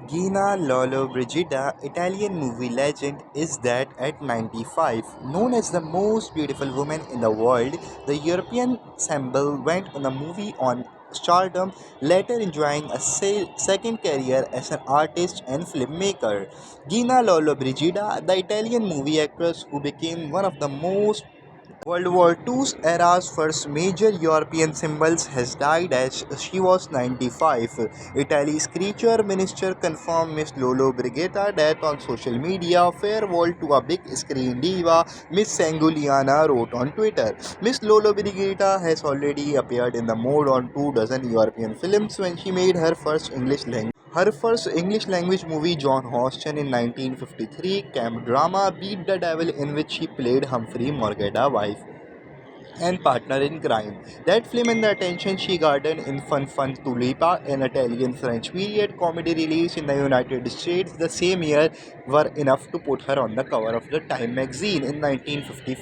Gina Lollobrigida, Italian movie legend, is that at 95, known as the most beautiful woman in the world, the European symbol went on a movie on stardom, later enjoying a second career as an artist and filmmaker. Gina Lollobrigida, the Italian movie actress who became one of the most World War II's era's first major European symbols has died as she was 95. Italy's creature minister confirmed Miss Lollo Brigetta death on social media. Farewell to a big screen diva, Miss Sanguliana wrote on Twitter. Miss Lollo Brigetta has already appeared in the mode on 2 dozen European films when she made her first English language movie, John Huston, in 1953, camp drama Beat the Devil, in which she played Humphrey Morgana wife and partner in crime. That film and the attention she garnered in Fun Tulipa, an Italian French period comedy released in the United States the same year, were enough to put her on the cover of the Time magazine in 1954.